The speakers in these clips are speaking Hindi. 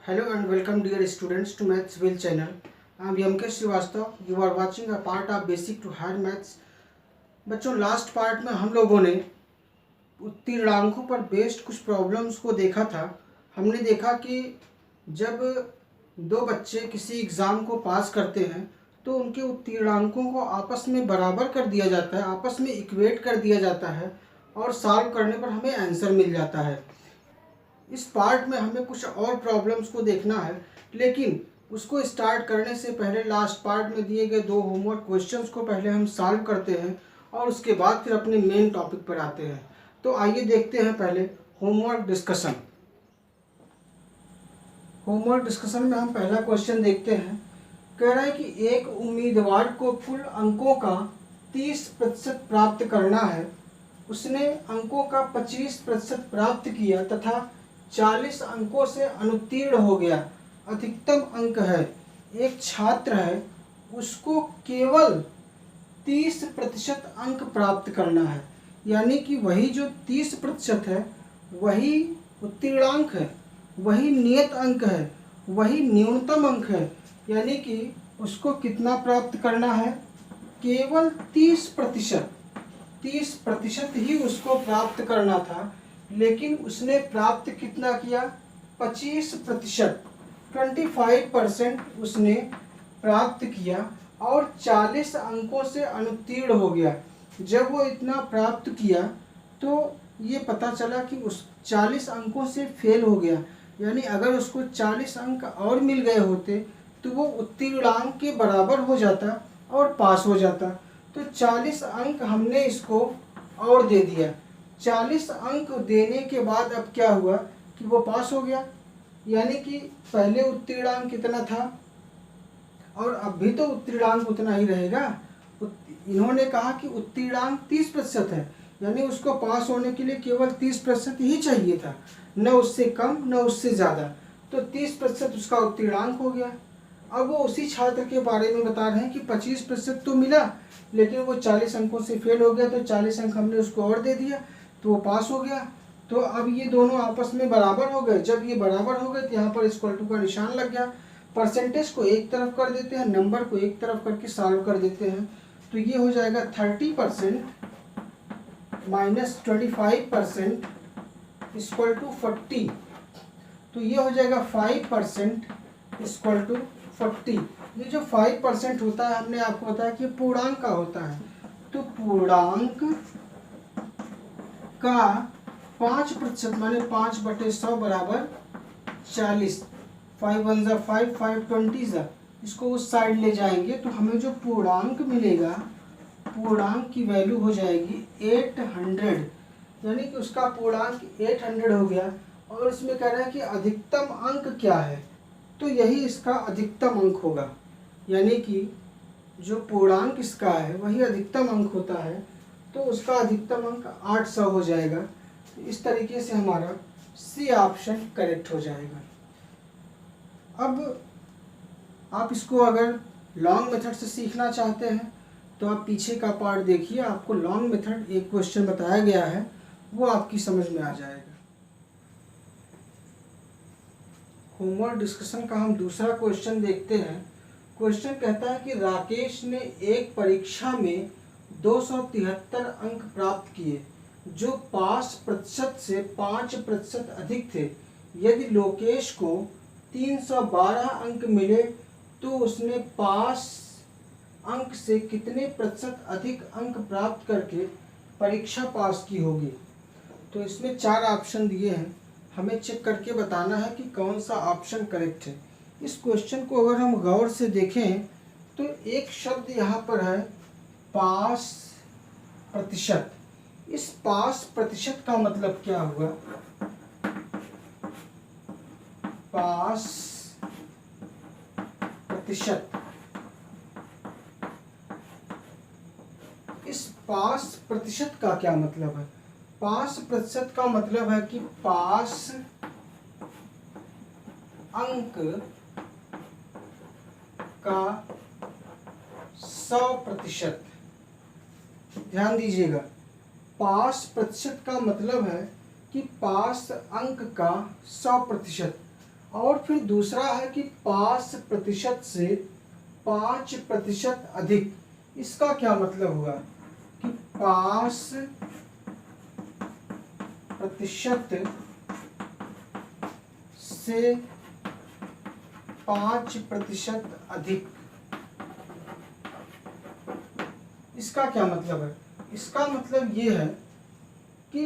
Hello and welcome dear students to Mathsville channel. I am Yamkesh Srivastava. You are watching a part of Basic to Higher Maths. बच्चों लास्ट पार्ट में हम लोगों ने उत्तीर्णांकों पर बेस्ड कुछ प्रॉब्लम्स को देखा था। हमने देखा कि जब दो बच्चे किसी एग्ज़ाम को पास करते हैं तो उनके उत्तीर्णांकों को आपस में बराबर कर दिया जाता है, आपस में इक्वेट कर दिया जाता है और सॉल्व करने पर हमें आंसर मिल जाता है। इस पार्ट में हमें कुछ और प्रॉब्लम्स को देखना है, लेकिन उसको स्टार्ट करने से पहले लास्ट पार्ट में दिए गए दो होमवर्क क्वेश्चंस को पहले हम सॉल्व करते हैं और उसके बाद फिर अपने मेन टॉपिक पर आते हैं। तो आइए देखते हैं पहले होमवर्क डिस्कशन। होमवर्क डिस्कशन में हम पहला क्वेश्चन देखते हैं। कह रहा है कि एक उम्मीदवार को कुल अंकों का 30% प्राप्त करना है। उसने अंकों का 25% प्राप्त किया तथा 40 अंकों से अनुत्तीर्ण हो गया। अधिकतम अंक है। एक छात्र है, उसको केवल 30% अंक प्राप्त करना है, यानी कि वही जो 30% है वही उत्तीर्णांक है, वही नियत अंक है, वही न्यूनतम अंक है। यानी कि उसको कितना प्राप्त करना है? केवल 30%। 30% ही उसको प्राप्त करना था, लेकिन उसने प्राप्त कितना किया? 25%, 25% उसने प्राप्त किया और 40 अंकों से अनुत्तीर्ण हो गया। जब वो इतना प्राप्त किया तो ये पता चला कि उस 40 अंकों से फेल हो गया। यानी अगर उसको 40 अंक और मिल गए होते तो वो उत्तीर्णांक के बराबर हो जाता और पास हो जाता। तो 40 अंक हमने इसको और दे दिया। 40 अंक देने के बाद अब क्या हुआ कि वो पास हो गया। यानी कि पहले उत्तीर्णांक कितना था और अब भी तो उत्तीर्णांक उतना ही रहेगा। इन्होंने कहा कि उत्तीर्णांक 30% है, यानी उसको पास होने के लिए केवल 30% ही चाहिए था, न उससे कम न उससे ज़्यादा। तो 30% उसका उत्तीर्णांक हो गया। अब वो उसी छात्र के बारे में बता रहे हैं कि 25% तो मिला, लेकिन वो 40 अंकों से फेल हो गया। तो 40 अंक हमने उसको और दे दिया तो वो पास हो गया। तो अब ये दोनों आपस में बराबर हो गए। जब ये बराबर हो गए तो यहाँ पर इक्वल टू का निशान लग गया। परसेंटेज को एक तरफ कर देते हैं, नंबर को एक तरफ करके सॉल्व कर देते हैं। तो ये हो जाएगा 30% माइनस 25% इक्वल टू 40। तो ये हो जाएगा 5% इक्वल टू 40। ये जो 5% होता है, हमने आपको बताया कि पूर्णांक का होता है। तो पूर्णांक का 5% माने 5/100 बराबर 40। 5 1 ज़ा 5, 5 20 ज़ा। इसको उस साइड ले जाएंगे तो हमें जो पूर्णांक मिलेगा, पूर्णांक की वैल्यू हो जाएगी 800। यानी कि उसका पूर्णांक 800 हो गया। और इसमें कह रहा है कि अधिकतम अंक क्या है, तो यही इसका अधिकतम अंक होगा। यानी कि जो पूर्णांक इसका है वही अधिकतम अंक होता है, तो उसका अधिकतम अंक 800 हो जाएगा। तो इस तरीके से हमारा सी ऑप्शन करेक्ट हो जाएगा। अब आप इसको अगर लॉन्ग मेथड से सीखना चाहते हैं तो आप पीछे का पार्ट देखिए, आपको लॉन्ग मेथड एक क्वेश्चन बताया गया है, वो आपकी समझ में आ जाएगा। होमवर्क डिस्कशन का हम दूसरा क्वेश्चन देखते हैं। क्वेश्चन कहता है कि राकेश ने एक परीक्षा में 273 अंक प्राप्त किए, जो पास प्रतिशत से 5% अधिक थे। यदि लोकेश को 312 अंक मिले तो उसने पास अंक से कितने प्रतिशत अधिक अंक प्राप्त करके परीक्षा पास की होगी। तो इसमें 4 ऑप्शन दिए हैं, हमें चेक करके बताना है कि कौन सा ऑप्शन करेक्ट है। इस क्वेश्चन को अगर हम गौर से देखें तो एक शब्द यहाँ पर है पास प्रतिशत। इस पास प्रतिशत का मतलब क्या हुआ? पास प्रतिशत। इस पास प्रतिशत का क्या मतलब है? पास प्रतिशत का मतलब है कि पास अंक का 100%। ध्यान दीजिएगा, पास प्रतिशत का मतलब है कि पास अंक का 100%। और फिर दूसरा है कि पास प्रतिशत से 5% अधिक। इसका क्या मतलब हुआ कि पास प्रतिशत से 5% अधिक। इसका क्या मतलब है? इसका मतलब ये है कि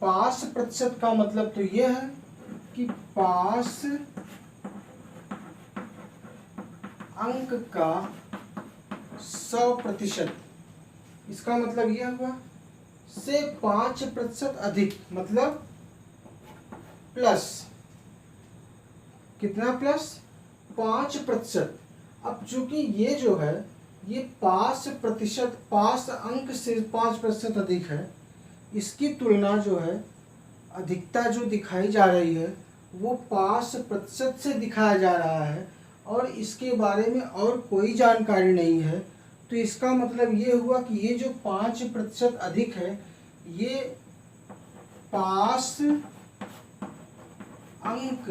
पास प्रतिशत का मतलब तो ये है कि पास अंक का 100%। इसका मतलब यह हुआ से 5% अधिक, मतलब प्लस कितना? प्लस 5%। अब चूंकि ये जो है ये पास प्रतिशत, पास अंक से 5% अधिक है, इसकी तुलना जो है अधिकता जो दिखाई जा रही है वो पास प्रतिशत से दिखाया जा रहा है और इसके बारे में और कोई जानकारी नहीं है। तो इसका मतलब ये हुआ कि ये जो 5% अधिक है ये पास अंक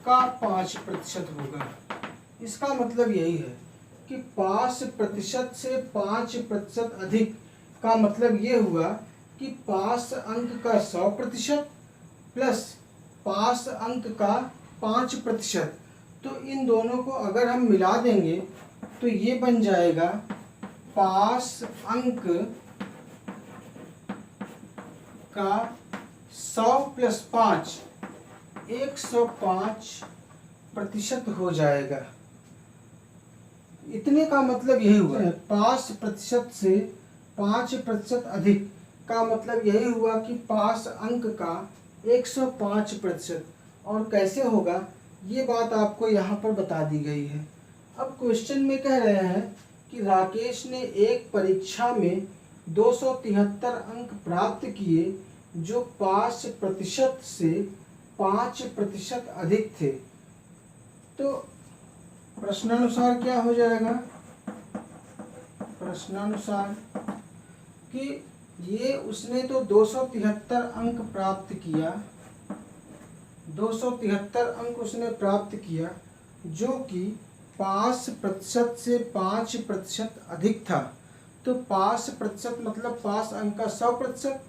का 5% होगा। इसका मतलब यही है कि पास प्रतिशत से 5% अधिक का मतलब ये हुआ कि पास अंक का 100% प्लस पास अंक का 5%। तो इन दोनों को अगर हम मिला देंगे तो ये बन जाएगा पास अंक का 100 प्लस 5 105% हो जाएगा। इतने का मतलब यही हुआ है, पास प्रतिशत से 5% अधिक का मतलब यही हुआ कि पास अंक का 105%। और कैसे होगा ये बात आपको यहाँ पर बता दी गई है। अब क्वेश्चन में कह रहे हैं कि राकेश ने एक परीक्षा में 273 अंक प्राप्त किए जो पास प्रतिशत से 5% अधिक थे। तो प्रश्नानुसार क्या हो जाएगा? प्रश्नानुसार कि ये उसने तो 273 अंक प्राप्त किया, 273 अंक उसने प्राप्त किया जो कि पास प्रतिशत से 5% अधिक था। तो पास प्रतिशत मतलब पास अंक का 100%,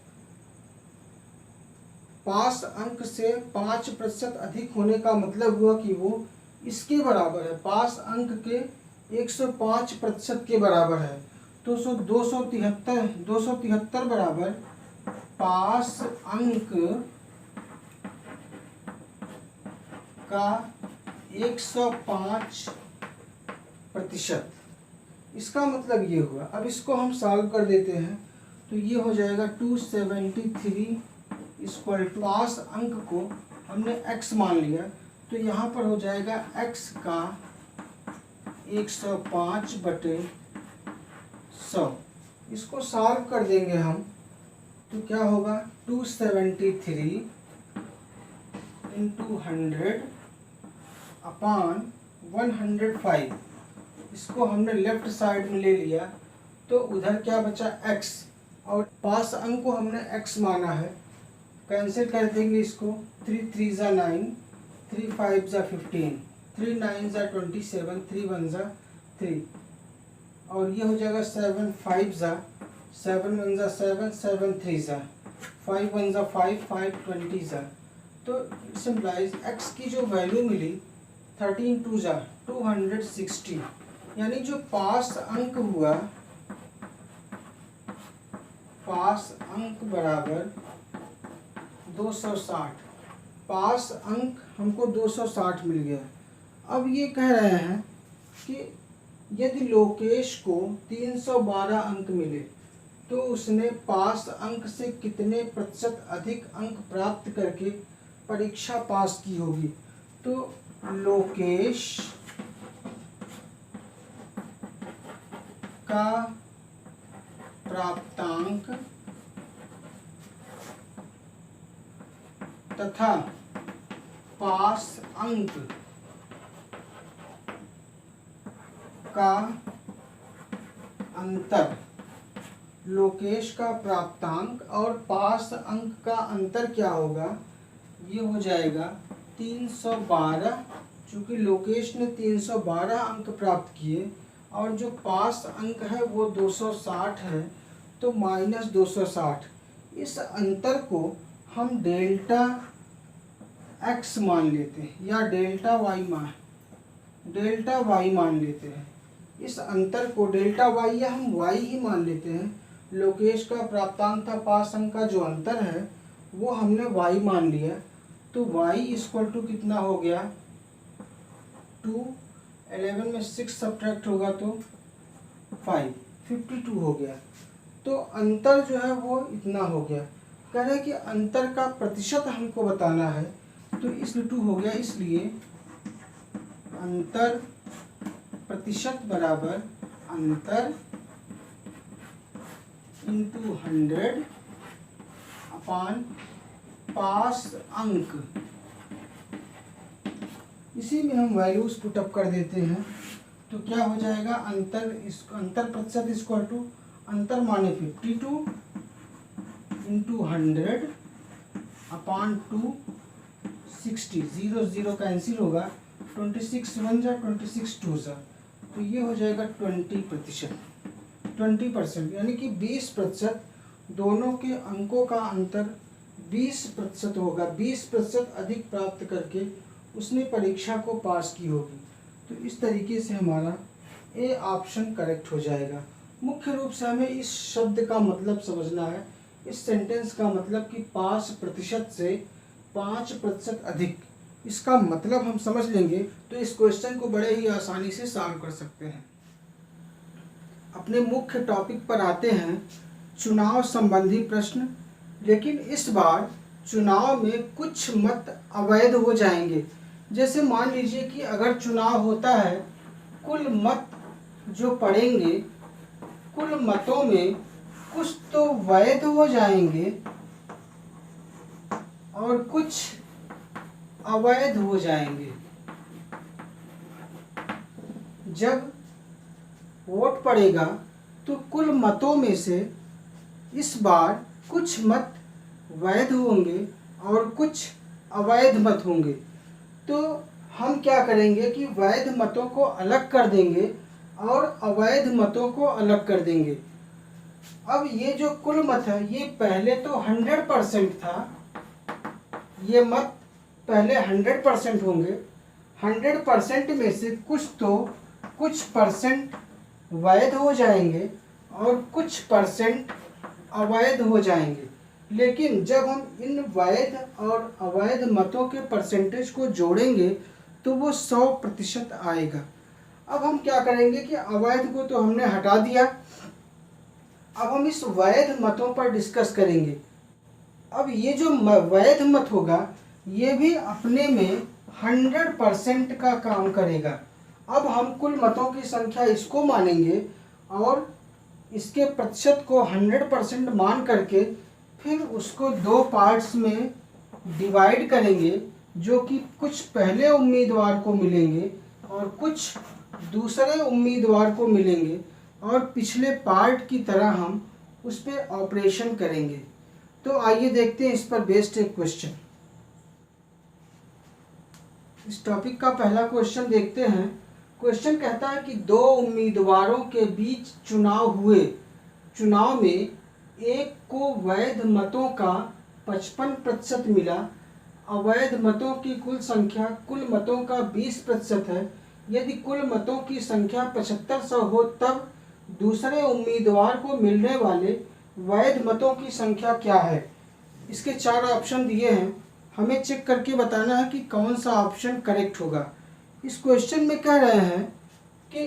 पास अंक से 5% अधिक होने का मतलब हुआ कि वो इसके बराबर है, पास अंक के 105% के बराबर है। तो 273 बराबर पास अंक का 105%। इसका मतलब ये हुआ। अब इसको हम सॉल्व कर देते हैं तो ये हो जाएगा 273 इक्वल टू, पास अंक को हमने x मान लिया तो यहाँ पर हो जाएगा x का 105/100। इसको सॉल्व कर देंगे हम तो क्या होगा 273 इंटू 100 अपान 105। इसको हमने लेफ्ट साइड में ले लिया तो उधर क्या बचा x, और पास अंक को हमने x माना है, कैंसिल कर देंगे इसको। 3 3 ज़ा 9, 3 5 ज़ा 15, 3 9 ज़ा 27, 3 1 ज़ा 3, और ये हो जाएगा 7 5 ज़ा 7 1 ज़ा 7, 7 3 ज़ा 5 1 ज़ा 5, 5 20 ज़ा। तो इट्स इम्प्लाइज x की जो वैल्यू मिली 13 2 ज़ा 260, यानी जो पास अंक हुआ, पास अंक बराबर 260। पास अंक हमको 260 मिल गया। अब ये कह रहे हैं कि यदि लोकेश को 312 अंक मिले तो उसने पास अंक से कितने प्रतिशत अधिक अंक प्राप्त करके परीक्षा पास की होगी। तो लोकेश का प्राप्तांक तथा पास अंक का अंतर, लोकेश का प्राप्तांक और पास अंक का अंतर क्या होगा, ये हो जाएगा 312, चूँकि लोकेश ने 312 अंक प्राप्त किए और जो पास अंक है वो 260 है, तो -260। इस अंतर को हम डेल्टा x मान लेते हैं या डेल्टा y मान लेते हैं। इस अंतर को डेल्टा y या हम y ही मान लेते हैं। लोकेश का प्राप्तांक था, पास अंक का जो अंतर है वो हमने y मान लिया। तो y इक्वल टू कितना हो गया, 2, 11 में 6 सब्ट्रैक्ट होगा तो 5, 52 हो गया। तो अंतर जो है वो इतना हो गया। कह रहे हैं कि अंतर का प्रतिशत हमको बताना है, तो इसलिए 2 हो गया, इसलिए अंतर प्रतिशत बराबर अंतर इंटू 100 अपान पास अंक। इसी में हम वैल्यूज पुटअप कर देते हैं, तो क्या हो जाएगा, अंतर प्रतिशत इक्वल टू अंतर माने 52 इंटू 100 अपान 2 60, 0 0 कैंसिल होगा, 26 1 जा 26 2 जा, तो ये हो जाएगा 20%, यानी कि 20%। दोनों के अंकों का अंतर 20% होगा। 20% अधिक प्राप्त करके उसने परीक्षा को पास की होगी। तो इस तरीके से हमारा ए ऑप्शन करेक्ट हो जाएगा। मुख्य रूप से हमें इस शब्द का मतलब समझना है, इस सेंटेंस का मतलब कि पास प्रतिशत से 5% अधिक, इसका मतलब हम समझ लेंगे तो इस क्वेश्चन को बड़े ही आसानी से सॉल्व कर सकते हैं। अपने मुख्य टॉपिक पर आते हैं, चुनाव संबंधी प्रश्न। लेकिन इस बार चुनाव में कुछ मत अवैध हो जाएंगे। जैसे मान लीजिए कि अगर चुनाव होता है, कुल मत जो पड़ेंगे, कुल मतों में कुछ तो वैध हो जाएंगे और कुछ अवैध हो जाएंगे। जब वोट पड़ेगा तो कुल मतों में से इस बार कुछ मत वैध होंगे और कुछ अवैध मत होंगे। तो हम क्या करेंगे कि वैध मतों को अलग कर देंगे और अवैध मतों को अलग कर देंगे। अब ये जो कुल मत है, ये पहले तो 100% था, ये मत पहले 100% होंगे। 100% में से कुछ परसेंट वैध हो जाएंगे और कुछ परसेंट अवैध हो जाएंगे। लेकिन जब हम इन वैध और अवैध मतों के परसेंटेज को जोड़ेंगे तो वो 100% आएगा। अब हम क्या करेंगे कि अवैध को तो हमने हटा दिया, अब हम इस वैध मतों पर डिस्कस करेंगे। अब ये जो वैध मत होगा, ये भी अपने में 100% का काम करेगा। अब हम कुल मतों की संख्या इसको मानेंगे और इसके प्रतिशत को 100% मान करके फिर उसको दो पार्ट्स में डिवाइड करेंगे, जो कि कुछ पहले उम्मीदवार को मिलेंगे और कुछ दूसरे उम्मीदवार को मिलेंगे, और पिछले पार्ट की तरह हम उस पर ऑपरेशन करेंगे। तो आइए देखते हैं इस पर बेस्ड एक क्वेश्चन। इस टॉपिक का पहला क्वेश्चन देखते हैं। क्वेश्चन कहता है कि दो उम्मीदवारों के बीच चुनाव हुए। चुनाव में एक को वैध मतों का 55% मिला, अवैध मतों की कुल संख्या कुल मतों का 20% है। यदि कुल मतों की संख्या 7500 हो तब दूसरे उम्मीदवार को मिलने वाले वैध मतों की संख्या क्या है। इसके 4 ऑप्शन दिए हैं, हमें चेक करके बताना है कि कौन सा ऑप्शन करेक्ट होगा। इस क्वेश्चन में कह रहे हैं कि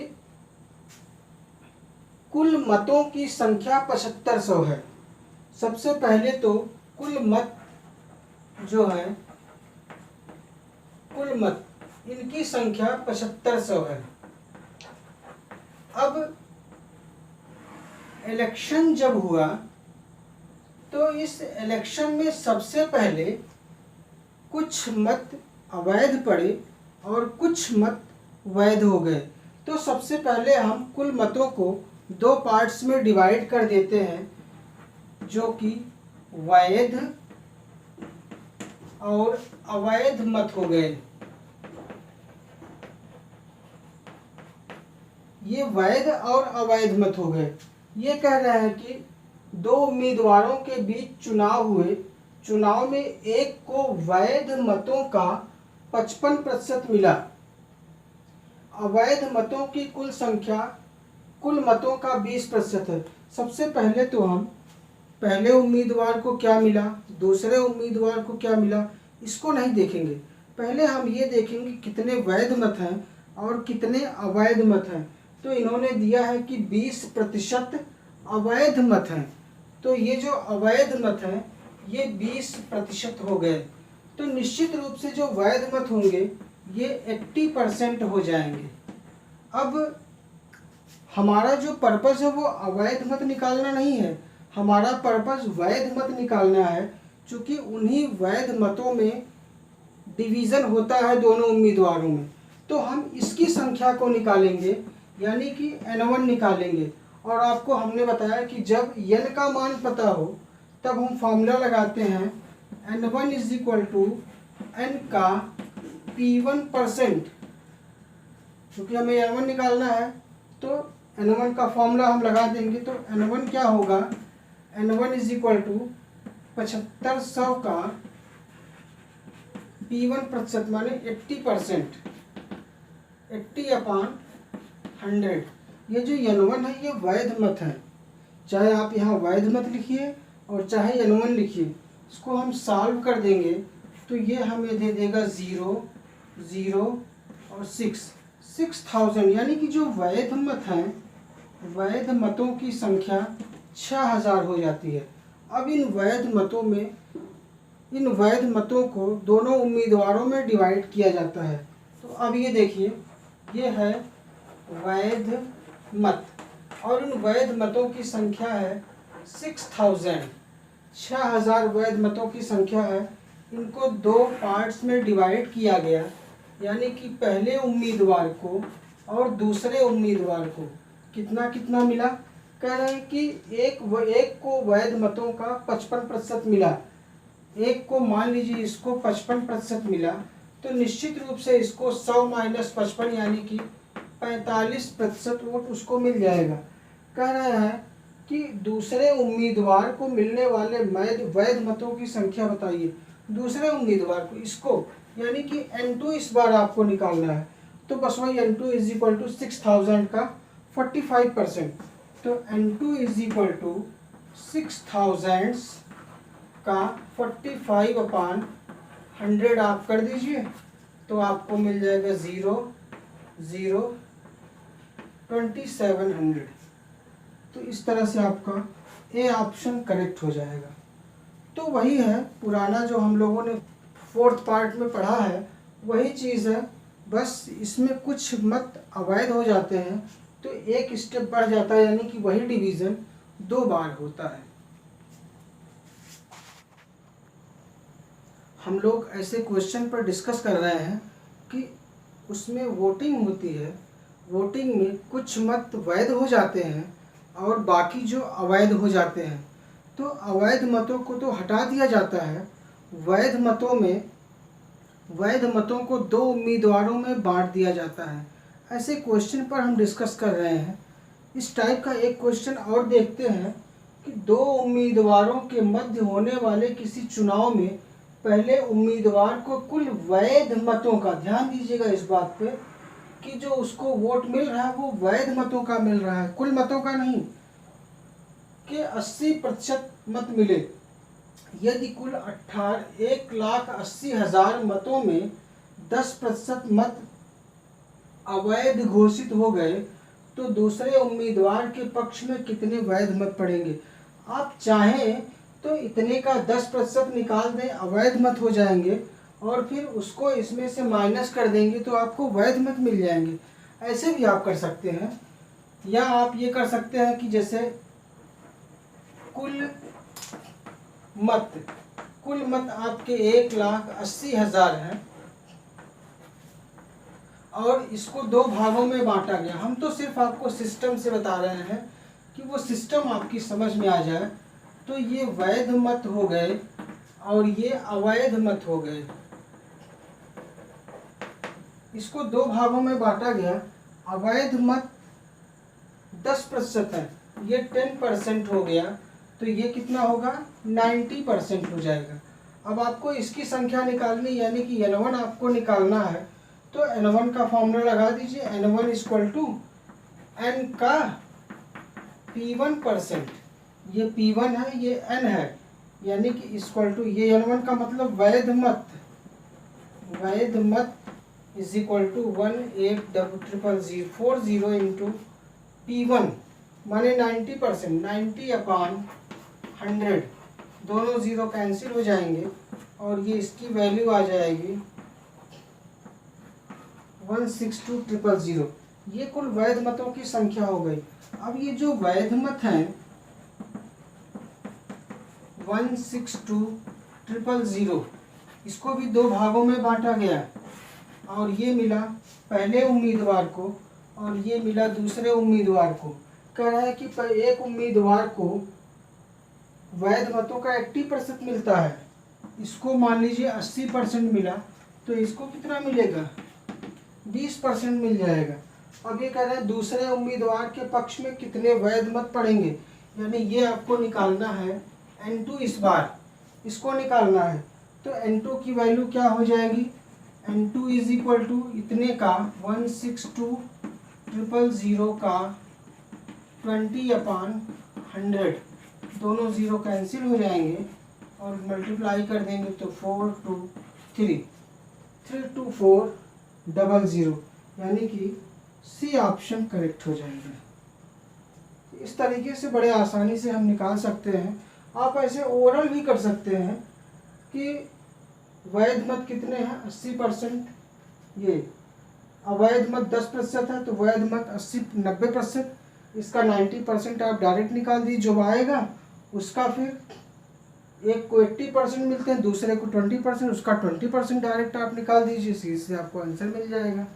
कुल मतों की संख्या 7500 है। सबसे पहले तो कुल मत जो है, कुल मत इनकी संख्या 7500 है। अब इलेक्शन जब हुआ तो इस इलेक्शन में सबसे पहले कुछ मत अवैध पड़े और कुछ मत वैध हो गए। तो सबसे पहले हम कुल मतों को दो पार्ट्स में डिवाइड कर देते हैं, जो कि वैध और अवैध मत हो गए। ये वैध और अवैध मत हो गए। ये कह रहे हैं कि दो उम्मीदवारों के बीच चुनाव हुए, चुनाव में एक को वैध मतों का 55% मिला। अवैध मतों की कुल संख्या कुल मतों का 20% है। सबसे पहले तो हम पहले उम्मीदवार को क्या मिला, दूसरे उम्मीदवार को क्या मिला, इसको नहीं देखेंगे। पहले हम ये देखेंगे कितने वैध मत हैं और कितने अवैध मत हैं। तो इन्होंने दिया है कि 20% अवैध मत हैं। तो ये जो अवैध मत हैं ये 20% हो गए। तो निश्चित रूप से जो वैध मत होंगे ये 80% हो जाएंगे। अब हमारा जो पर्पस है वो अवैध मत निकालना नहीं है, हमारा पर्पस वैध मत निकालना है। क्योंकि उन्हीं वैध मतों में डिवीज़न होता है दोनों उम्मीदवारों में। तो हम इसकी संख्या को निकालेंगे, यानी कि n1 निकालेंगे। और आपको हमने बताया कि जब n का मान पता हो तब हम फॉर्मूला लगाते हैं n1 = n का p1%। क्योंकि हमें n1 निकालना है तो n1 का फॉर्मूला हम लगा देंगे। तो n1 क्या होगा, n1 = 7500 का p1% माने 80%, 80/100। ये जो n1 है ये वैध मत है, चाहे आप यहाँ वैध मत लिखिए और चाहे n1 लिखिए। इसको हम सॉल्व कर देंगे तो ये हमें दे देगा 0, 0 और 6000। यानी कि जो वैध मत हैं, वैध मतों की संख्या 6000 हो जाती है। अब इन वैध मतों को दोनों उम्मीदवारों में डिवाइड किया जाता है। तो अब ये देखिए, ये है वैध मत और इन वैध मतों की संख्या है 6000। 6000 वैध मतों की संख्या है। इनको दो पार्ट्स में डिवाइड किया गया, यानी कि पहले उम्मीदवार को और दूसरे उम्मीदवार को कितना कितना मिला। कह रहे हैं कि एक को वैध मतों का 55% मिला। एक को मान लीजिए इसको 55% मिला, तो निश्चित रूप से इसको 100 - 55 यानी कि 45% वोट उसको मिल जाएगा। कह रहे हैं कि दूसरे उम्मीदवार को मिलने वाले वैध मतों की संख्या बताइए। दूसरे उम्मीदवार को, इसको यानी कि n2 इस बार आपको निकालना है। तो बस वही n2 = 6000 का 45%। तो n2 = 6000 का 45/100 आप कर दीजिए तो आपको मिल जाएगा 0, 0, 2700। तो इस तरह से आपका ए ऑप्शन करेक्ट हो जाएगा। तो वही है पुराना जो हम लोगों ने 4th पार्ट में पढ़ा है, वही चीज़ है। बस इसमें कुछ मत अवैध हो जाते हैं तो एक स्टेप बढ़ जाता है, यानी कि वही डिवीज़न 2 बार होता है। हम लोग ऐसे क्वेश्चन पर डिस्कस कर रहे हैं कि उसमें वोटिंग होती है, वोटिंग में कुछ मत वैध हो जाते हैं और बाकी जो अवैध हो जाते हैं। तो अवैध मतों को तो हटा दिया जाता है, वैध मतों को 2 उम्मीदवारों में बांट दिया जाता है। ऐसे क्वेश्चन पर हम डिस्कस कर रहे हैं। इस टाइप का एक क्वेश्चन और देखते हैं कि 2 उम्मीदवारों के मध्य होने वाले किसी चुनाव में पहले उम्मीदवार को कुल वैध मतों का, ध्यान दीजिएगा इस बात पे कि जो उसको वोट मिल रहा है वो वैध मतों का मिल रहा है, कुल मतों का नहीं, कि 80% मत मिले। यदि कुल 1,80,000 मतों में 10% मत अवैध घोषित हो गए तो दूसरे उम्मीदवार के पक्ष में कितने वैध मत पड़ेंगे। आप चाहें तो इतने का 10% निकाल दें, अवैध मत हो जाएंगे, और फिर उसको इसमें से माइनस कर देंगे तो आपको वैध मत मिल जाएंगे। ऐसे भी आप कर सकते हैं, या आप ये कर सकते हैं कि जैसे कुल मत आपके 1,80,000 हैं और इसको 2 भागों में बांटा गया। हम तो सिर्फ आपको सिस्टम से बता रहे हैं कि वो सिस्टम आपकी समझ में आ जाए। तो ये वैध मत हो गए और ये अवैध मत हो गए। इसको दो भागों में बांटा गया। अवैध मत 10% है, ये 10% हो गया, तो ये कितना होगा 90% हो जाएगा। अब आपको इसकी संख्या निकालनी, यानी कि n1 आपको निकालना है, तो n1 का फॉर्मूला लगा दीजिए। n1 इक्वल टू n का p1%, ये p1 है, ये n है, यानी कि इक्वल टू ये n1 का मतलब वैध मत is equal to 1800040 into p1 माने 90%, 90/100, दोनों जीरो कैंसिल हो जाएंगे और ये इसकी वैल्यू आ जाएगी 162,000। ये कुल वैध मतों की संख्या हो गई। अब ये जो वैध मत हैं 162,000, इसको भी दो भागों में बांटा गया और ये मिला पहले उम्मीदवार को और ये मिला दूसरे उम्मीदवार को। कह रहा है कि एक उम्मीदवार को वैध मतों का 80% मिलता है, इसको मान लीजिए 80% मिला, तो इसको कितना मिलेगा 20% मिल जाएगा। अब ये कह रहे हैं दूसरे उम्मीदवार के पक्ष में कितने वैध मत पड़ेंगे, यानी ये आपको निकालना है n2। इस बार इसको निकालना है, तो n2 की वैल्यू क्या हो जाएगी, n2 इज इक्वल टू इतने का 162,000 का 20/100, दोनों जीरो कैंसिल हो जाएंगे और मल्टीप्लाई कर देंगे तो 32400, यानी कि सी ऑप्शन करेक्ट हो जाएगा। इस तरीके से बड़े आसानी से हम निकाल सकते हैं। आप ऐसे ओरल भी कर सकते हैं कि वैध मत कितने हैं 80%, ये अवैध मत 10% है, तो वैध मत 90%, इसका 90% आप डायरेक्ट निकाल दीजिए। जो आएगा उसका फिर एक को 80% मिलते हैं, दूसरे को 20%, उसका 20% डायरेक्ट आप निकाल दीजिए, इसी से आपको आंसर मिल जाएगा।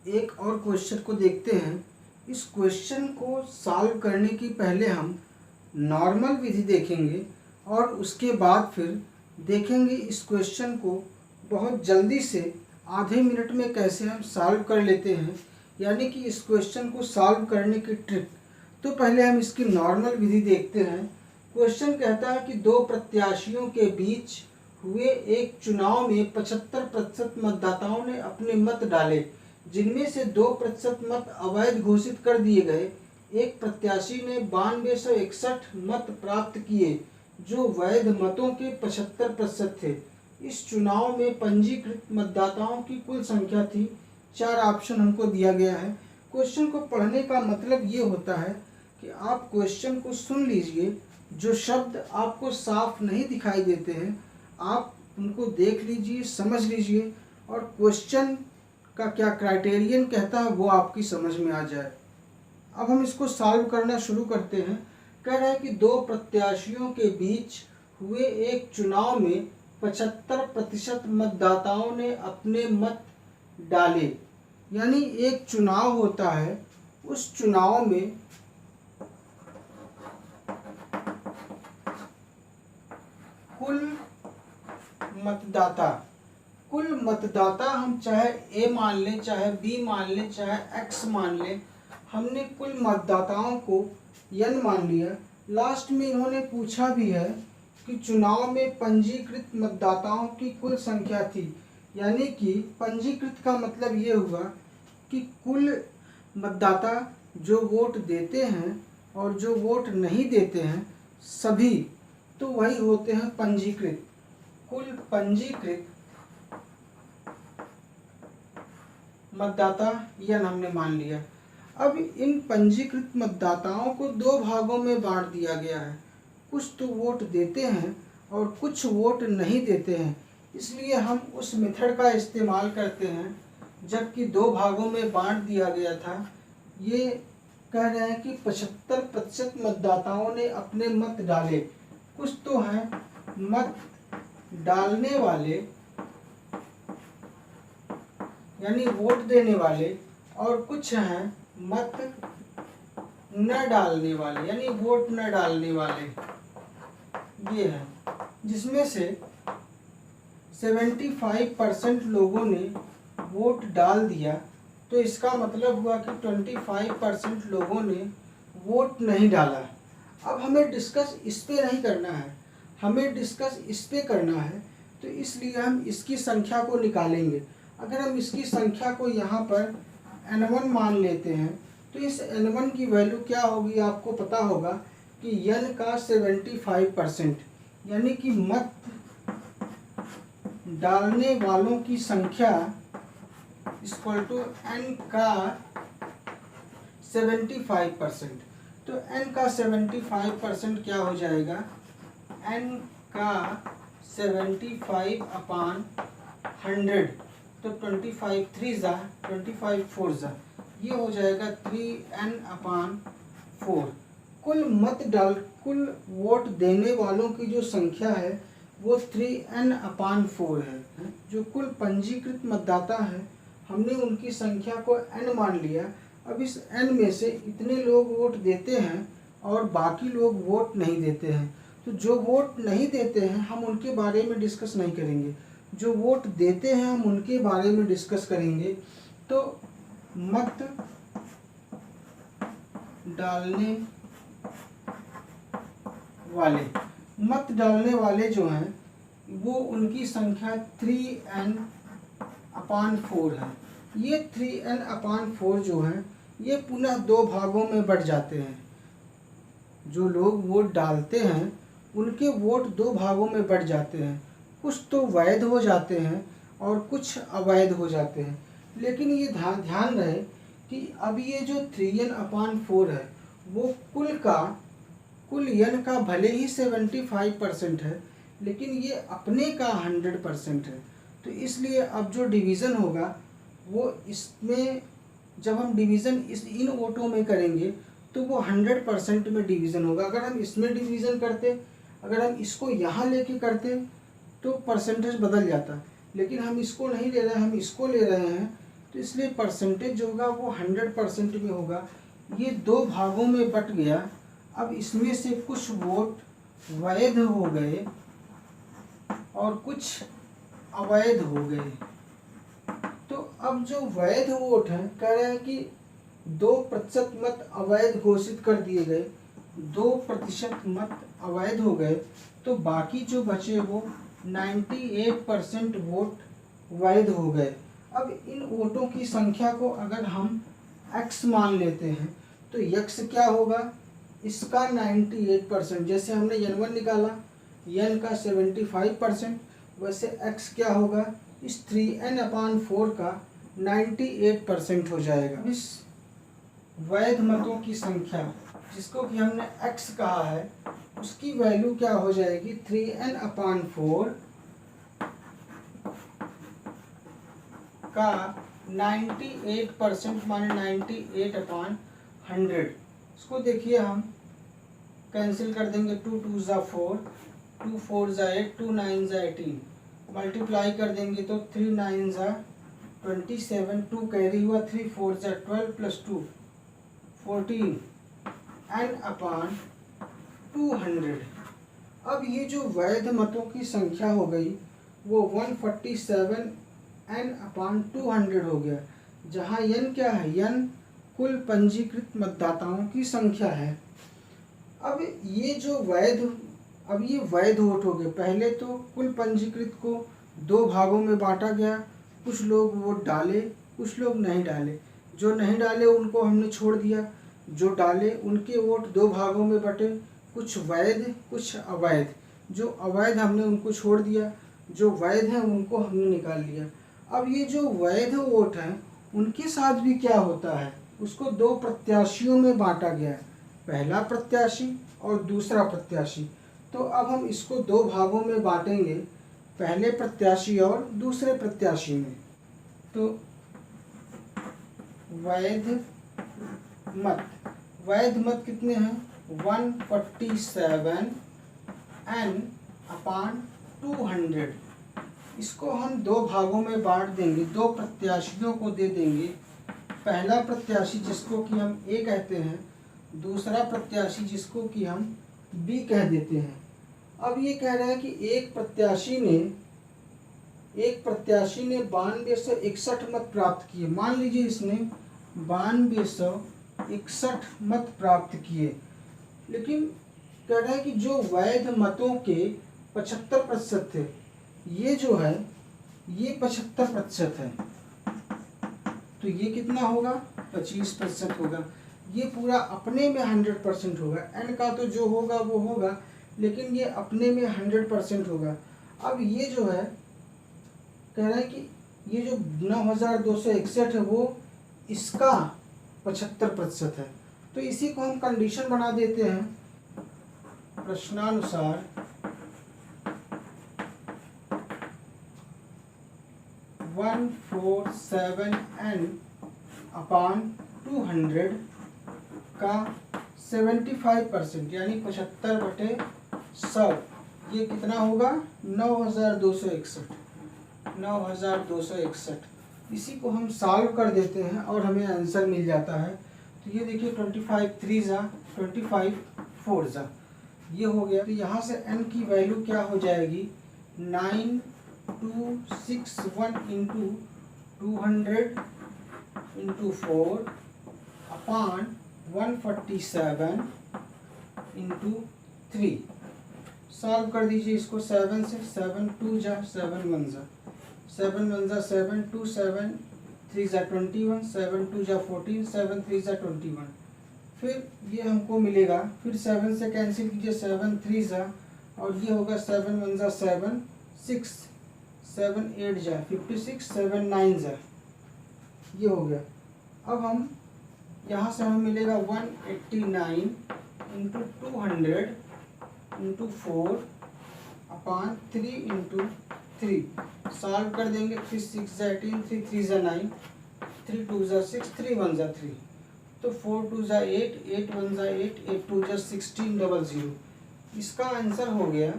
एक और क्वेश्चन को देखते हैं। इस क्वेश्चन को सॉल्व करने की पहले हम नॉर्मल विधि देखेंगे और उसके बाद फिर देखेंगे इस क्वेश्चन को बहुत जल्दी से आधे मिनट में कैसे हम सॉल्व कर लेते हैं, यानी कि इस क्वेश्चन को सॉल्व करने की ट्रिक। तो पहले हम इसकी नॉर्मल विधि देखते हैं। क्वेश्चन कहता है कि दो प्रत्याशियों के बीच हुए एक चुनाव में 75% मतदाताओं ने अपने मत डाले, जिनमें से 2% मत अवैध घोषित कर दिए गए। एक प्रत्याशी ने 9261 मत प्राप्त किए, जो वैध मतों के 75% थे। इस चुनाव में पंजीकृत मतदाताओं की कुल संख्या थी। 4 ऑप्शन हमको दिया गया है। क्वेश्चन को पढ़ने का मतलब ये होता है कि आप क्वेश्चन को सुन लीजिए, जो शब्द आपको साफ नहीं दिखाई देते हैं आप उनको देख लीजिए, समझ लीजिए, और क्वेश्चन का क्या क्राइटेरियन कहता है वो आपकी समझ में आ जाए। अब हम इसको सॉल्व करना शुरू करते हैं। कह रहा है कि दो प्रत्याशियों के बीच हुए एक चुनाव में 75% मतदाताओं ने अपने मत डाले, यानी एक चुनाव होता है, उस चुनाव में कुल मतदाता हम चाहे ए मान लें, चाहे बी मान लें, चाहे एक्स मान लें, हमने कुल मतदाताओं को n मान लिया। लास्ट में इन्होंने पूछा भी है कि चुनाव में पंजीकृत मतदाताओं की कुल संख्या थी, यानी कि पंजीकृत का मतलब ये हुआ कि कुल मतदाता जो वोट देते हैं और जो वोट नहीं देते हैं सभी, तो वही होते हैं पंजीकृत। कुल पंजीकृत मतदाता n हमने मान लिया। अब इन पंजीकृत मतदाताओं को दो भागों में बांट दिया गया है। कुछ तो वोट देते हैं और कुछ वोट नहीं देते हैं, इसलिए हम उस मेथड का इस्तेमाल करते हैं। जबकि दो भागों में बांट दिया गया था, ये कह रहे हैं कि 75% मतदाताओं ने अपने मत डाले। कुछ तो हैं मत डालने वाले यानी वोट देने वाले, और कुछ हैं मत न डालने वाले यानी वोट न डालने वाले। ये है, जिसमें से 75% लोगों ने वोट डाल दिया, तो इसका मतलब हुआ कि 25% लोगों ने वोट नहीं डाला। अब हमें डिस्कस इस पे नहीं करना है, हमें डिस्कस इस पे करना है, तो इसलिए हम इसकी संख्या को निकालेंगे। अगर हम इसकी संख्या को यहाँ पर n1 मान लेते हैं, तो इस n1 की वैल्यू क्या होगी आपको पता होगा कि n का 75%, यानी कि मत डालने वालों की संख्या इक्वल टू n का 75%। तो n का 75% क्या हो जाएगा, n का 75/100, तो 25 3 जा 25 4 जा, ये हो जाएगा 3n/4। कुल वोट देने वालों की जो संख्या है वो 3n/4 है। जो कुल पंजीकृत मतदाता है, हमने उनकी संख्या को n मान लिया। अब इस n में से इतने लोग वोट देते हैं और बाकी लोग वोट नहीं देते हैं। तो जो वोट नहीं देते हैं हम उनके बारे में डिस्कस नहीं करेंगे, जो वोट देते हैं हम उनके बारे में डिस्कस करेंगे। तो मत डालने वाले जो हैं वो उनकी संख्या 3n/4 है। ये 3n/4 जो है ये पुनः दो भागों में बढ़ जाते हैं। जो लोग वोट डालते हैं उनके वोट दो भागों में बढ़ जाते हैं, कुछ तो वैध हो जाते हैं और कुछ अवैध हो जाते हैं। लेकिन ये ध्यान रहे कि अब ये जो 3n/4 है वो कुल n का भले ही 75% है, लेकिन ये अपने का 100% है। तो इसलिए अब जो डिवीज़न होगा वो इसमें, जब हम डिवीज़न इन वोटों में करेंगे तो वो 100% में डिवीज़न होगा। अगर हम इसमें डिवीज़न करते, अगर हम इसको यहाँ लेके करते तो परसेंटेज बदल जाता, लेकिन हम इसको नहीं ले रहे हैं, हम इसको ले रहे हैं, तो इसलिए परसेंटेज जो होगा वो 100% में होगा। ये दो भागों में बट गया। अब इसमें से कुछ वोट वैध हो गए और कुछ अवैध हो गए। तो अब जो वैध वोट हैं, कह रहे हैं कि 2% मत अवैध घोषित कर दिए गए, 2% मत अवैध हो गए, तो बाकी जो बचे वो 98% वोट वैध हो गए। अब इन वोटों की संख्या को अगर हम x मान लेते हैं तो x क्या होगा, इसका 98%, जैसे हमने n1 निकाला, n का 75%, वैसे x क्या होगा, इस 3n/4 का 98% हो जाएगा। इस वैध मतों की संख्या जिसको कि हमने x कहा है उसकी वैल्यू क्या हो जाएगी, 3n/4 का 98% माने 98/100। इसको देखिए हम कैंसिल कर देंगे, 2 2 ज़ा 4, 2 4 ज़ा 8, 2 9 ज़ा 18, मल्टीप्लाई कर देंगे तो 3 9 ज़ा 27, 2 कैरी हुआ, 3 4 ज़ा 12 प्लस 2 14 n/200। अब ये जो वैध मतों की संख्या हो गई वो 147 n/200 हो गया, जहाँ n क्या है, n कुल पंजीकृत मतदाताओं की संख्या है। अब ये वैध वोट हो गए। पहले तो कुल पंजीकृत को दो भागों में बांटा गया, कुछ लोग वोट डाले, कुछ लोग नहीं डाले। जो नहीं डाले उनको हमने छोड़ दिया, जो डाले उनके वोट दो भागों में बटे, कुछ वैध कुछ अवैध। जो अवैध हमने उनको छोड़ दिया, जो वैध हैं उनको हमने निकाल लिया। अब ये जो वैध वोट हैं उनके साथ भी क्या होता है, उसको दो प्रत्याशियों में बांटा गया है, पहला प्रत्याशी और दूसरा प्रत्याशी। तो अब हम इसको दो भागों में बांटेंगे, पहले प्रत्याशी और दूसरे प्रत्याशी में। तो वैध मत कितने हैं, 147 n/200। इसको हम दो भागों में बांट देंगे, दो प्रत्याशियों को दे देंगे। पहला प्रत्याशी जिसको कि हम A कहते हैं, दूसरा प्रत्याशी जिसको कि हम B कह देते हैं। अब ये कह रहा है कि एक प्रत्याशी ने 9261 मत प्राप्त किए। मान लीजिए इसने 9261 मत प्राप्त किए, लेकिन कह रहा है कि जो वैध मतों के 75% थे, ये जो है ये 75% है, तो ये कितना होगा? 25% होगा। ये पूरा अपने में 100% होगा। n का तो जो होगा वो होगा, लेकिन ये अपने में 100% होगा। अब ये जो है कह रहा है कि ये जो 9261 है वो इसका 75% है। तो इसी को हम कंडीशन बना देते हैं प्रश्नानुसार 147n अपान 200 का 75%, यानी 75/100, ये कितना होगा? 9261। इसी को हम सॉल्व कर देते हैं और हमें आंसर मिल जाता है। तो ये देखिए 25 3 जा 25 4 जा, ये हो गया। तो यहाँ से n की वैल्यू क्या हो जाएगी? 9261 इंटू 200 इंटू 4 अपान 147 इंटू 3। सॉल्व कर दीजिए इसको 7 से। 7 2 जा 7 1 जा 7 1 जा 7 2 7 3 जा 21 7 2 जा 14 7 3 जा 21। फिर ये हमको मिलेगा, फिर 7 से कैंसिल कीजिए 7 3 जा, और ये होगा 7 1 जा 7 6 7 8 जा 56 7 9 जा, ये हो गया। अब हम यहाँ से हमें मिलेगा 189 इंटू 200 इंटू 4 अपान 3 इंटू 3। सॉल्व कर देंगे। 3 6 जा 18 3 3 जा 9 3 2 जा 6 3 1 जा 3, तो 4 2 जा 8 8 1 जा 8 8 2 जा 1600। इसका आंसर हो गया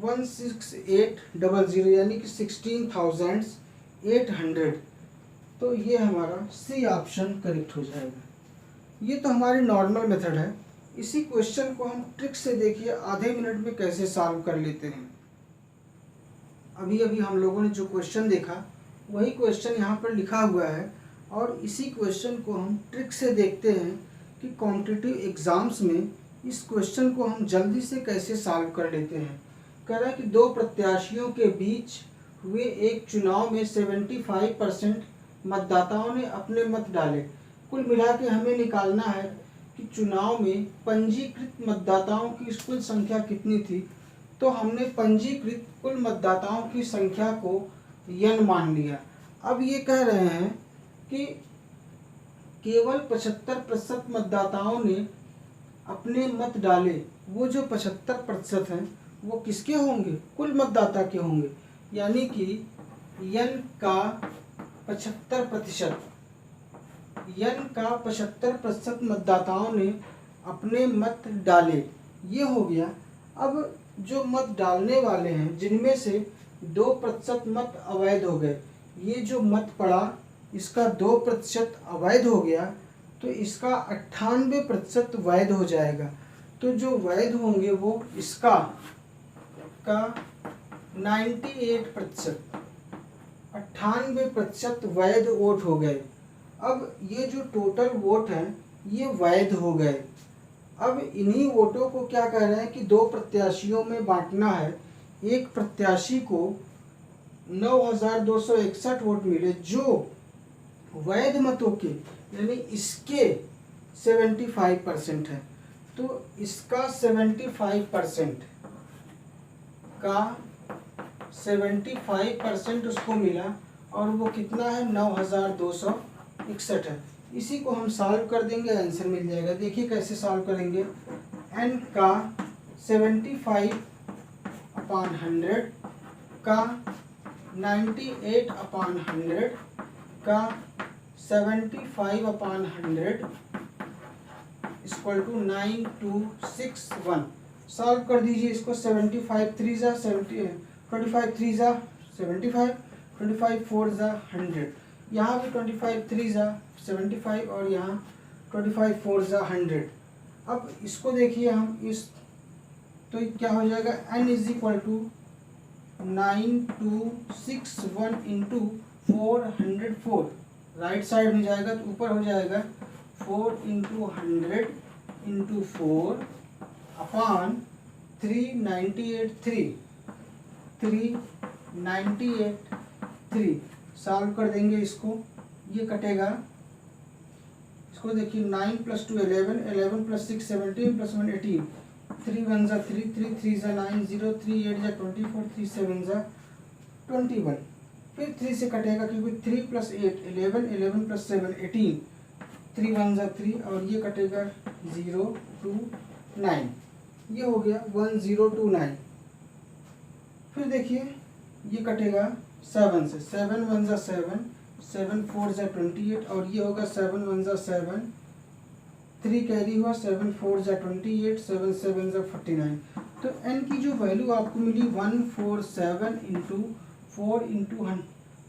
16800, यानी कि 16,800। तो ये हमारा सी ऑप्शन करेक्ट हो जाएगा। ये तो हमारी नॉर्मल मेथड है। इसी क्वेश्चन को हम ट्रिक से देखिए आधे मिनट में कैसे सॉल्व कर लेते हैं। अभी अभी हम लोगों ने जो क्वेश्चन देखा वही क्वेश्चन यहाँ पर लिखा हुआ है, और इसी क्वेश्चन को हम ट्रिक से देखते हैं कि कॉम्पिटिटिव एग्ज़ाम्स में इस क्वेश्चन को हम जल्दी से कैसे सॉल्व कर लेते हैं। कह रहा है कि दो प्रत्याशियों के बीच हुए एक चुनाव में 75% मतदाताओं ने अपने मत डाले। कुल मिला के हमें निकालना है कि चुनाव में पंजीकृत मतदाताओं की कुल संख्या कितनी थी। तो हमने पंजीकृत कुल मतदाताओं की संख्या को n मान लिया। अब ये कह रहे हैं कि केवल 75% मतदाताओं ने अपने मत डाले। वो जो 75% हैं वो किसके होंगे? कुल मतदाता के होंगे, यानी कि n का 75%, n का 75% मतदाताओं ने अपने मत डाले, ये हो गया। अब जो मत डालने वाले हैं जिनमें से 2% मत अवैध हो गए, ये जो मत पड़ा इसका 2% अवैध हो गया, तो इसका 98% वैध हो जाएगा। तो जो वैध होंगे वो इसका का 98%, 98% वैध वोट हो गए। अब ये जो टोटल वोट हैं ये वैध हो गए। अब इन्हीं वोटों को क्या कह रहे हैं कि दो प्रत्याशियों में बांटना है। एक प्रत्याशी को 9261 वोट मिले जो वैध मतों के, यानी इसके 75% है, तो इसका 75% का 75% उसको मिला, और वो कितना है? 9261 है। इसी को हम सॉल्व कर देंगे, आंसर मिल जाएगा। देखिए कैसे सॉल्व करेंगे। n का 75/100 का 98/100 का 75/100 इक्वल टू 9261। सॉल्व कर दीजिए इसको। 75 3 जा 70, 25 3 जा 75, 25 4 जा 100। यहाँ भी 25 3 जा 75 और यहाँ 25 4 जा 100। अब इसको देखिए, हम इस तो क्या हो जाएगा, n is equal to 9261 into 404, right side में जाएगा तो ऊपर हो जाएगा 4 इंटू 100 इंटू 4 अपॉन 398 सॉल्व कर देंगे इसको, ये कटेगा। इसको देखिए 9 + 2 11, 11 + 6 17 + 1 18, 3 1 ज़ा 3, 3 3 ज़ा 9, 0 3 8 ज़ा 24, 3 7 ज़ा 21, फिर 3 से कटेगा क्योंकि 3 + 8 11, 11 + 7 18, 3 1 ज़ा 3 और ये कटेगा 0 2 9, ये हो गया 1029। फिर देखिए ये कटेगा 7 से, 7 1 ज़ा 7, 7 4 ज़ा 28 और ये होगा 7 1 ज़ा 7, 3 कैरी हुआ, 7 4 ज़ा 28, 7 7 ज़ा 49। तो n की जो वैल्यू आपको मिली 147 इंटू 4 इंटू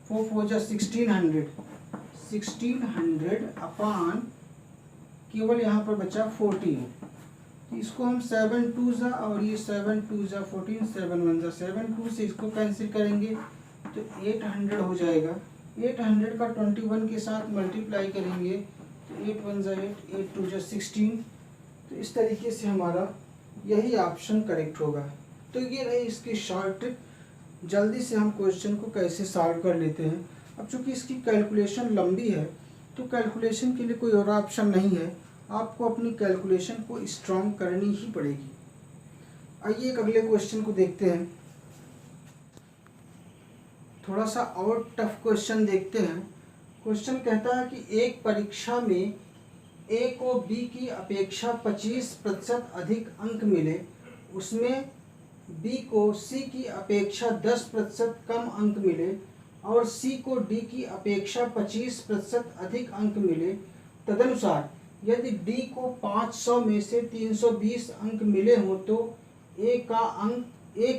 4 4 ज़ा 1600 अपॉन केवल यहाँ पर बचा 14। इसको हम 7 2 ज़ा और ये 7 2 ज़ा 14, 7 1 ज़ा 7, 2 से इसको कैंसिल करेंगे तो 800 हो जाएगा। 800 का 21 के साथ मल्टीप्लाई करेंगे तो 8 1 ज़ा 8, 8 2 ज़ा 16। तो इस तरीके से हमारा यही ऑप्शन करेक्ट होगा। तो ये रही इसकी शॉर्ट ट्रिक, जल्दी से हम क्वेश्चन को कैसे सॉल्व कर लेते हैं। अब चूँकि इसकी कैलकुलेशन लंबी है तो कैलकुलेशन के लिए कोई और ऑप्शन नहीं है, आपको अपनी कैलकुलेशन को स्ट्रॉन्ग करनी ही पड़ेगी। आइए एक अगले क्वेश्चन को देखते हैं, थोड़ा सा और टफ क्वेश्चन देखते हैं। क्वेश्चन कहता है कि एक परीक्षा में ए को बी की अपेक्षा 25% अधिक अंक मिले, उसमें बी को सी की अपेक्षा 10% कम अंक मिले और सी को डी की अपेक्षा 25% अधिक अंक मिले। तदनुसार यदि डी को 500 में से 320 अंक मिले हों तो ए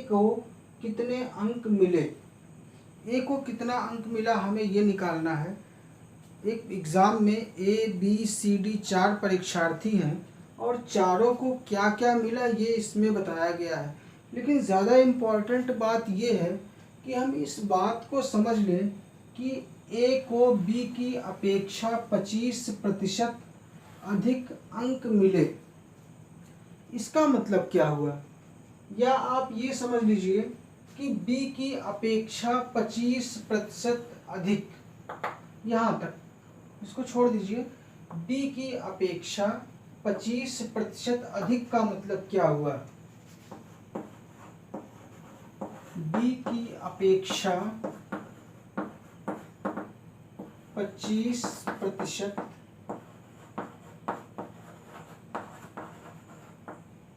को कितने अंक मिले। ए को कितना अंक मिला हमें ये निकालना है। एक एग्ज़ाम में ए बी सी डी 4 परीक्षार्थी हैं और चारों को क्या क्या मिला ये इसमें बताया गया है। लेकिन ज़्यादा इम्पॉर्टेंट बात ये है कि हम इस बात को समझ लें कि ए को बी की अपेक्षा 25% अधिक अंक मिले। इसका मतलब क्या हुआ, या आप ये समझ लीजिए कि बी की अपेक्षा 25% अधिक, यहाँ तक इसको छोड़ दीजिए। बी की अपेक्षा 25% अधिक का मतलब क्या हुआ, बी की अपेक्षा 25%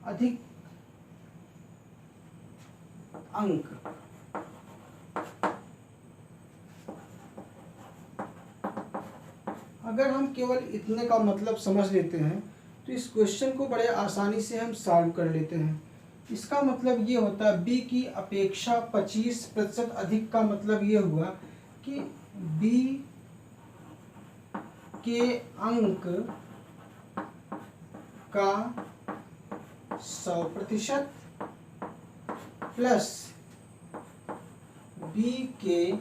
अधिक अंक। अगर हम केवल इतने का मतलब समझ लेते हैं तो इस क्वेश्चन को बड़े आसानी से हम सॉल्व कर लेते हैं। इसका मतलब ये होता है बी की अपेक्षा 25% अधिक का मतलब ये हुआ कि बी के अंक का 100% प्लस बी के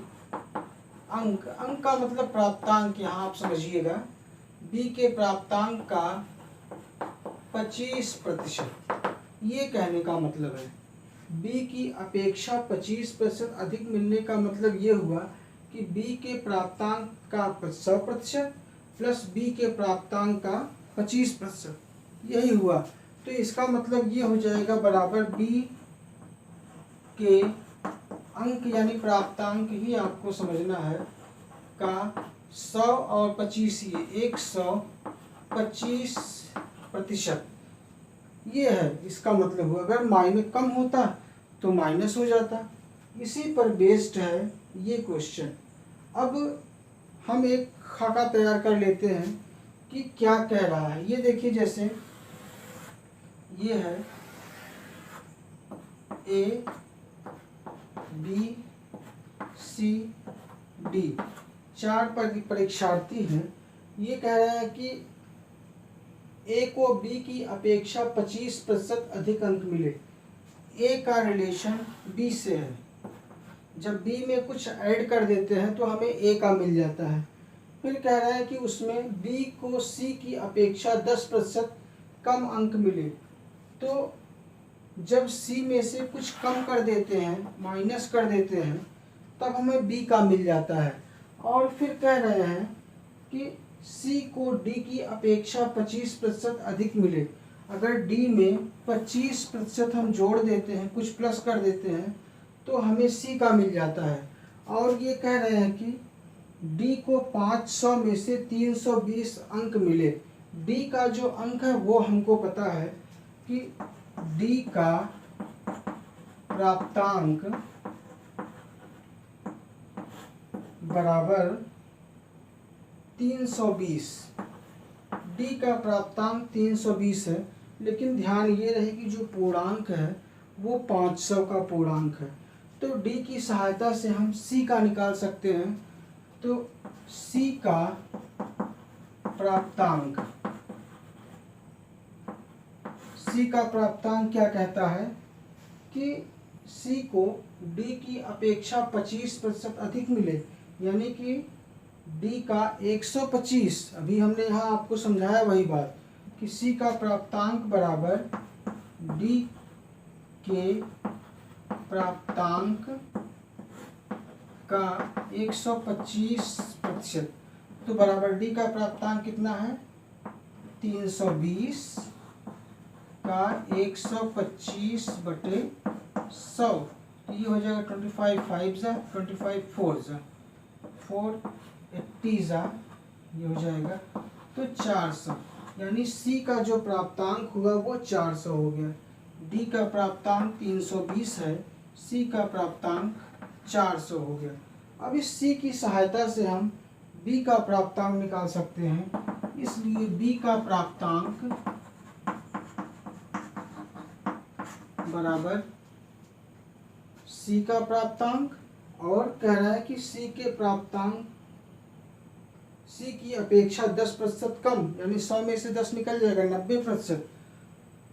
अंक का मतलब प्राप्तांक, यहाँ आप समझिएगा बी के प्राप्तांक का 25%, ये कहने का मतलब है। बी की अपेक्षा 25% अधिक मिलने का मतलब ये हुआ कि बी के प्राप्तांक का 100% प्लस बी के प्राप्तांक का 25%, यही हुआ। तो इसका मतलब ये हो जाएगा बराबर बी के अंक यानी प्राप्तांक ही आपको समझना है का 100 और 25, ये 125%, ये है इसका मतलब हुआ। अगर माइनस कम होता तो माइनस हो जाता, इसी पर बेस्ड है ये क्वेश्चन। अब हम एक खाका तैयार कर लेते हैं कि क्या कह रहा है। ये देखिए, जैसे ये है ए बी सी डी 4 परीक्षार्थी हैं। ये कह रहा है कि ए को बी की अपेक्षा 25% अधिक अंक मिले। ए का रिलेशन बी से है। जब बी में कुछ ऐड कर देते हैं तो हमें ए का मिल जाता है। फिर कह रहा है कि उसमें बी को सी की अपेक्षा 10% कम अंक मिले। तो जब सी में से कुछ कम कर देते हैं, माइनस कर देते हैं, तब हमें बी का मिल जाता है। और फिर कह रहे हैं कि सी को डी की अपेक्षा 25% अधिक मिले। अगर डी में 25% हम जोड़ देते हैं, कुछ प्लस कर देते हैं, तो हमें सी का मिल जाता है। और ये कह रहे हैं कि डी को 500 में से 320 अंक मिले। डी का जो अंक है वो हमको पता है कि डी का प्राप्तांक बराबर 320। डी का प्राप्तांक 320 है, लेकिन ध्यान ये रहे कि जो पूर्णांक है वो 500 का पूर्णांक है। तो डी की सहायता से हम सी का निकाल सकते हैं। तो सी का प्राप्तांक क्या कहता है कि सी को डी की अपेक्षा 25% अधिक मिले, यानी कि डी का 125। अभी हमने यहाँ आपको समझाया वही बात कि सी का प्राप्तांक बराबर डी के प्राप्तांक का 125%। तो बराबर डी का प्राप्तांक कितना है? 320 का 125/100। तो ये हो जाएगा 25 5 जा 25 4 जा 480 जा, ये हो जाएगा तो 400। यानी सी का जो प्राप्तांक हुआ वो 400 हो गया। डी का प्राप्तांक 320 है, सी का प्राप्तांक 400 हो गया। अब इस सी की सहायता से हम बी का प्राप्तांक निकाल सकते हैं। इसलिए बी का प्राप्तांक बराबर सी का प्राप्तांक, और कह रहा है कि सी के प्राप्तांक सी की अपेक्षा 10% कम, यानी 100 में से 10 निकल जाएगा, 90%।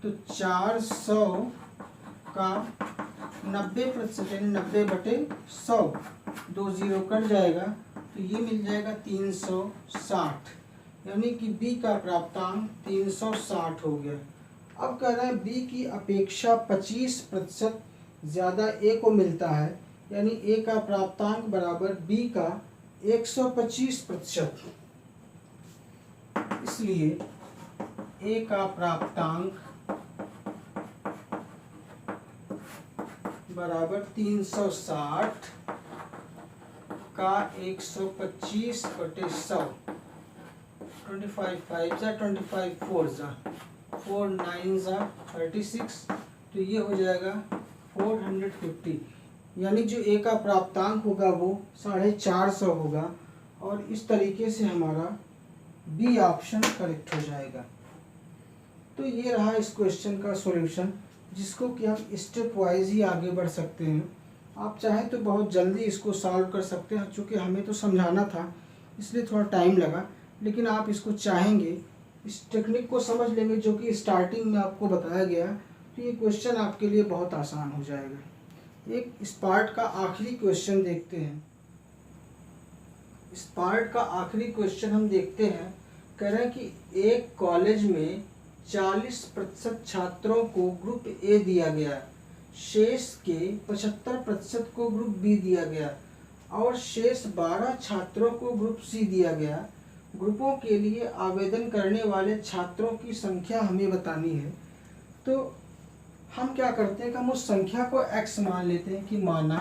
तो 400 का 90% यानी 90/100, 2 0 कट जाएगा, तो ये मिल जाएगा 360। यानी कि बी का प्राप्तांक 360 हो गया। अब कह रहा है बी की अपेक्षा 25% ज़्यादा ए को मिलता है, यानी ए का प्राप्तांक बराबर बी का 125%। इसलिए ए का प्राप्तांक बराबर 360 का 125/100। 25 5 जा 25 4 जा 4 9 जा 36। तो ये हो जाएगा 450। यानी जो ए का प्राप्तांक होगा वो 450 होगा। और इस तरीके से हमारा बी ऑप्शन करेक्ट हो जाएगा। तो ये रहा इस क्वेश्चन का सॉल्यूशन, जिसको कि हम स्टेप वाइज ही आगे बढ़ सकते हैं। आप चाहें तो बहुत जल्दी इसको सॉल्व कर सकते हैं, चूँकि हमें तो समझाना था इसलिए थोड़ा टाइम लगा, लेकिन आप इसको चाहेंगे इस टेक्निक को समझ लेंगे जो कि स्टार्टिंग में आपको बताया गया, तो ये क्वेश्चन आपके लिए बहुत आसान हो जाएगा। एक इस पार्ट का आखिरी क्वेश्चन देखते हैं। इस पार्ट का आखिरी क्वेश्चन हम देखते हैं। कह रहे हैं कि एक कॉलेज में 40% छात्रों को ग्रुप ए दिया गया, शेष के 75% को ग्रुप बी दिया गया और शेष 12 छात्रों को ग्रुप सी दिया गया। ग्रुपों के लिए आवेदन करने वाले छात्रों की संख्या हमें बतानी है। तो हम क्या करते हैं कि हम उस संख्या को x मान लेते हैं कि माना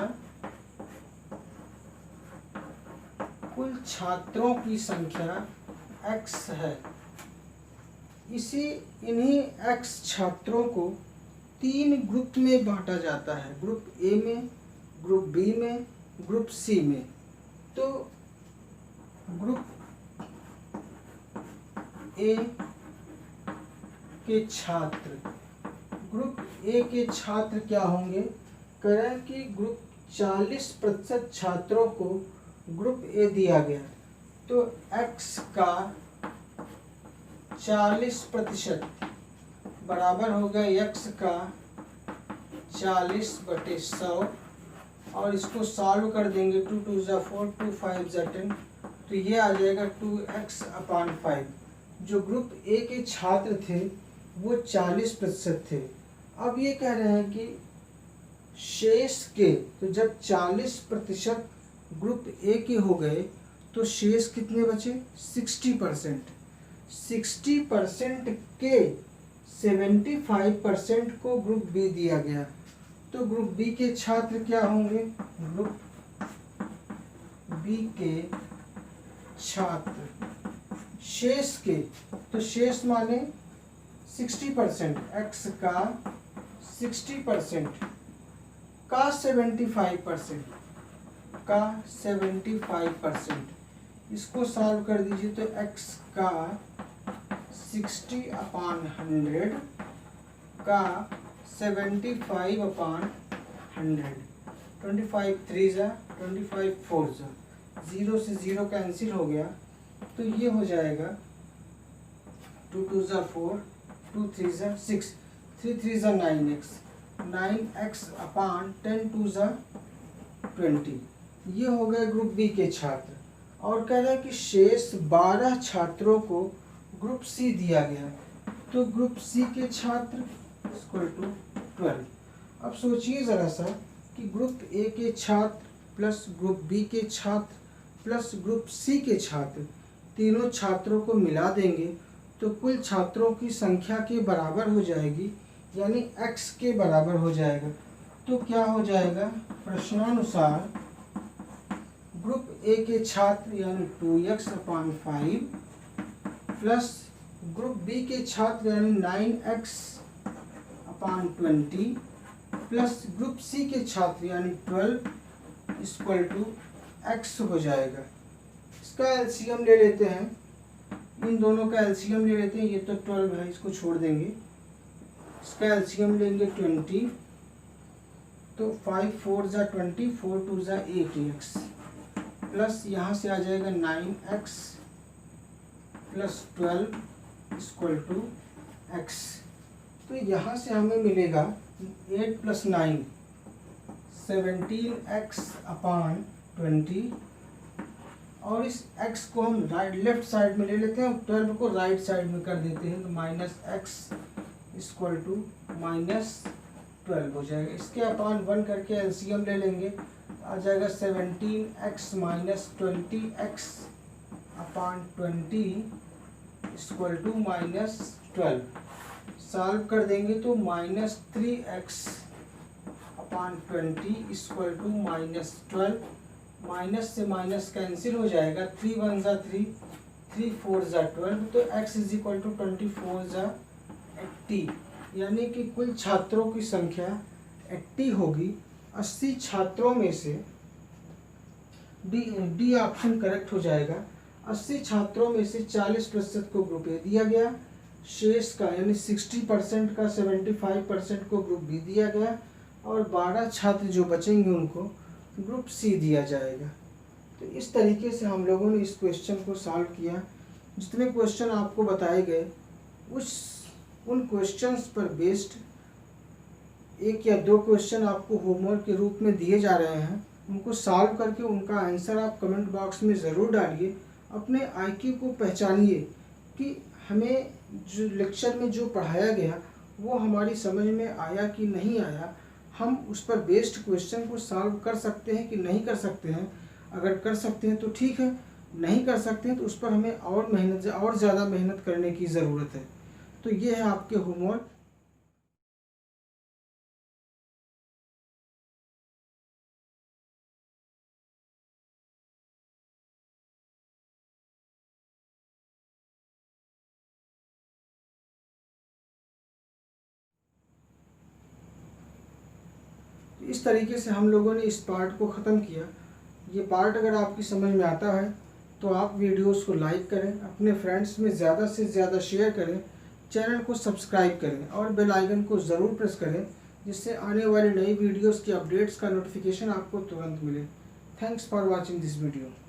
कुल छात्रों की संख्या x है। इन्हीं x छात्रों को 3 ग्रुप में बांटा जाता है, ग्रुप ए में, ग्रुप बी में, ग्रुप सी में। तो ग्रुप ए के छात्र क्या होंगे? करें कि ग्रुप 40% छात्रों को ग्रुप ए दिया गया, तो x का 40% बराबर होगा x का 40/100 और इसको सॉल्व कर देंगे। 2 2 ज़ा 4, 2 5 ज़ा 10, तो ये आ जाएगा 2x/5। जो ग्रुप ए के छात्र थे वो 40% थे। अब ये कह रहे हैं कि शेष के, तो जब 40% ग्रुप ए के हो गए तो शेष कितने बचे? 60%। 60% के 75% को ग्रुप बी दिया गया। तो ग्रुप बी के छात्र क्या होंगे? ग्रुप बी के छात्र शेष के, तो शेष माने 60%, x का 60% का 75% का 75%, इसको सॉल्व कर दीजिए तो x का 60/100 का 75/100, 25 3 ज़ा 25 4 ज़ा, 0 से 0 कैंसिल हो गया, तो ये हो जाएगा 2 2 ज़ा 4, 2 3 ज़ा 6, 3 3 ज़ा 9x, 9x/10, 2 ज़ा 20। ये हो गए ग्रुप बी के छात्र। और कह रहे हैं कि शेष 12 छात्रों को ग्रुप सी दिया गया, तो ग्रुप सी के छात्र इक्वल टू 12। अब सोचिए ज़रा सा कि ग्रुप ए के छात्र प्लस ग्रुप बी के छात्र प्लस ग्रुप सी के छात्र, तीनों छात्रों को मिला देंगे तो कुल छात्रों की संख्या के बराबर हो जाएगी, यानी x के बराबर हो जाएगा। तो क्या हो जाएगा? प्रश्नानुसार ग्रुप ए के छात्र यानी 2x/5 प्लस ग्रुप बी के छात्र यानी 9x/20 प्लस ग्रुप सी के छात्र यानी 12 इक्वल टू x हो जाएगा। इसका एलसीएम ले लेते हैं, इन दोनों का एलसीएम ले लेते हैं। ये तो 12 है, इसको छोड़ देंगे। इसका एलसीएम लेंगे 20, तो 5 4 ज़ा 20, 4 2 ज़ा 8x प्लस यहाँ से आ जाएगा 9x plus 12 equal to x। तो यहाँ से हमें मिलेगा 8 + 9 17x/20, और इस x को हम लेफ्ट साइड में ले लेते हैं, 12 को राइट साइड में कर देते हैं, तो -x इक्वल टू -12 हो जाएगा। इसके अपान 1 करके एलसीएम ले लेंगे, आ जाएगा 17x - 20x/20 equal to -12। Solve कर देंगे तो -3x/20 इक्वल टू -12। माइनस से माइनस कैंसिल हो जाएगा, 3 1 ज़ा 3, 3 4 ज़ा 12, तो x इक्वल टू 24 ज़ा 80, यानी कि कुल छात्रों की संख्या 80 होगी। 80 छात्रों में से डी ऑप्शन करेक्ट हो जाएगा। 80 छात्रों में से 40% को ग्रुप ए दिया गया, शेष का यानी 60% का 75% को ग्रुप बी दिया गया, और 12 छात्र जो बचेंगे उनको ग्रुप सी दिया जाएगा। तो इस तरीके से हम लोगों ने इस क्वेश्चन को सॉल्व किया। जितने क्वेश्चन आपको बताए गए उन क्वेश्चंस पर बेस्ड 1 या 2 क्वेश्चन आपको होमवर्क के रूप में दिए जा रहे हैं। उनको सॉल्व करके उनका आंसर आप कमेंट बॉक्स में ज़रूर डालिए। अपने आईक्यू को पहचानिए कि हमें जो लेक्चर में जो पढ़ाया गया वो हमारी समझ में आया कि नहीं आया। हम उस पर बेस्ड क्वेश्चन को सॉल्व कर सकते हैं कि नहीं कर सकते हैं। अगर कर सकते हैं तो ठीक है, नहीं कर सकते हैं तो उस पर हमें और ज़्यादा मेहनत करने की ज़रूरत है। तो ये है आपके होमवर्क। इस तरीके से हम लोगों ने इस पार्ट को ख़त्म किया। ये पार्ट अगर आपकी समझ में आता है तो आप वीडियोस को लाइक करें, अपने फ्रेंड्स में ज़्यादा से ज़्यादा शेयर करें, चैनल को सब्सक्राइब करें और बेल आइकन को ज़रूर प्रेस करें, जिससे आने वाली नई वीडियोस की अपडेट्स का नोटिफिकेशन आपको तुरंत मिले। Thanks for watching this video.